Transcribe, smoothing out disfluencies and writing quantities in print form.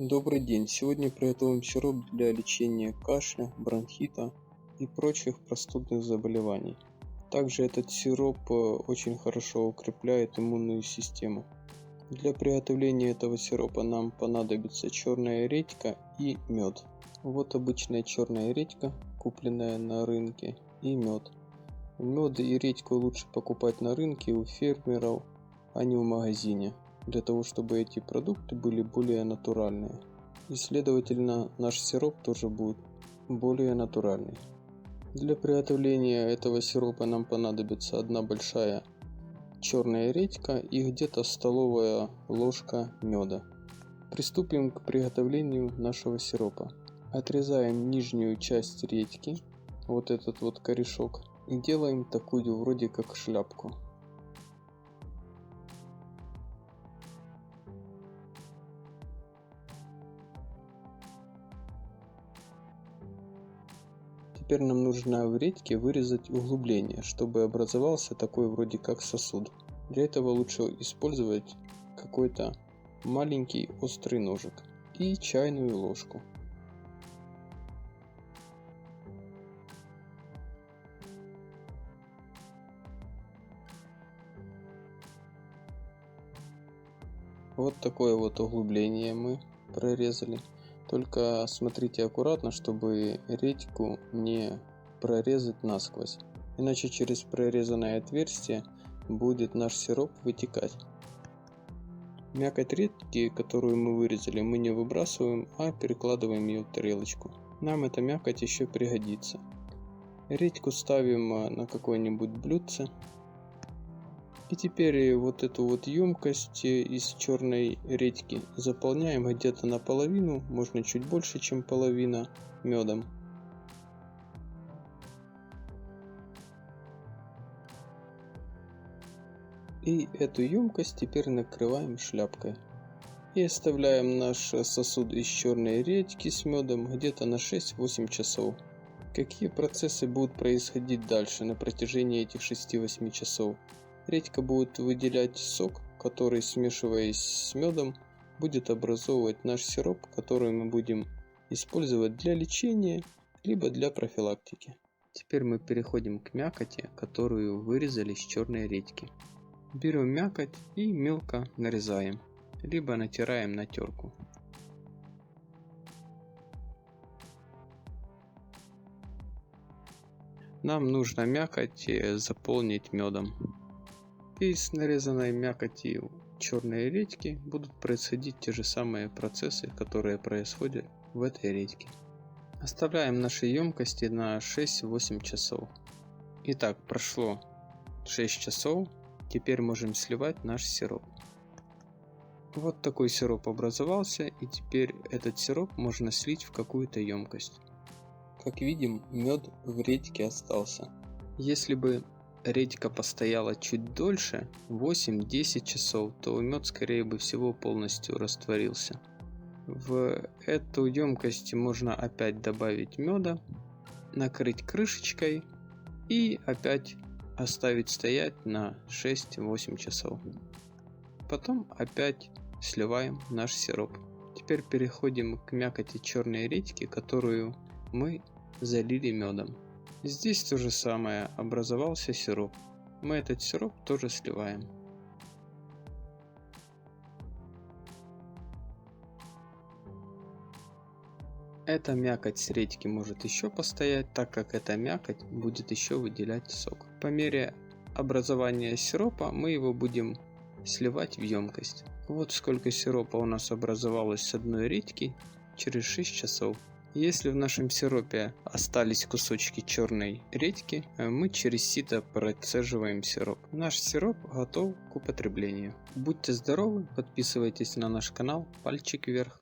Добрый день! Сегодня приготовим сироп для лечения кашля, бронхита и прочих простудных заболеваний. Также этот сироп очень хорошо укрепляет иммунную систему. Для приготовления этого сиропа нам понадобится черная редька и мед. Вот обычная черная редька, купленная на рынке, и мед. Мед и редьку лучше покупать на рынке у фермеров, а не в магазине, для того чтобы эти продукты были более натуральные. И следовательно наш сироп тоже будет более натуральный. Для приготовления этого сиропа нам понадобится одна большая черная редька и где-то столовая ложка меда. Приступим к приготовлению нашего сиропа. Отрезаем нижнюю часть редьки, вот этот вот корешок, и делаем такую вроде как шляпку. Теперь нам нужно в редьке вырезать углубление, чтобы образовался такой вроде как сосуд. Для этого лучше использовать какой-то маленький острый ножик и чайную ложку. Вот такое вот углубление мы прорезали. Только смотрите аккуратно, чтобы редьку не прорезать насквозь. Иначе через прорезанное отверстие будет наш сироп вытекать. Мякоть редьки, которую мы вырезали, мы не выбрасываем, а перекладываем ее в тарелочку. Нам эта мякоть еще пригодится. Редьку ставим на какое-нибудь блюдце. И теперь вот эту вот емкость из черной редьки заполняем где-то наполовину, можно чуть больше, чем половина, медом. И эту емкость теперь накрываем шляпкой. И оставляем наш сосуд из черной редьки с медом где-то на 6-8 часов. Какие процессы будут происходить дальше на протяжении этих 6-8 часов? Редька будет выделять сок, который, смешиваясь с медом, будет образовывать наш сироп, который мы будем использовать для лечения, либо для профилактики. Теперь мы переходим к мякоти, которую вырезали с черной редьки. Берем мякоть и мелко нарезаем, либо натираем на терку. Нам нужно мякоть заполнить медом. И с нарезанной мякотью черной редьки будут происходить те же самые процессы, которые происходят в этой редьке. Оставляем наши емкости на 6-8 часов. Итак, прошло 6 часов. Теперь можем сливать наш сироп. Вот такой сироп образовался, и теперь этот сироп можно слить в какую-то емкость. Как видим, мед в редьке остался. Если бы редька постояла чуть дольше, 8-10 часов, то мед скорее бы всего полностью растворился. В эту емкость можно опять добавить меда, накрыть крышечкой и опять оставить стоять на 6-8 часов. Потом опять сливаем наш сироп. Теперь переходим к мякоти черной редьки, которую мы залили медом. Здесь то же самое, образовался сироп. Мы этот сироп тоже сливаем. Эта мякоть с редьки может еще постоять, так как эта мякоть будет еще выделять сок. По мере образования сиропа мы его будем сливать в емкость. Вот сколько сиропа у нас образовалось с одной редьки через 6 часов. Если в нашем сиропе остались кусочки черной редьки, мы через сито процеживаем сироп. Наш сироп готов к употреблению. Будьте здоровы, подписывайтесь на наш канал, пальчик вверх.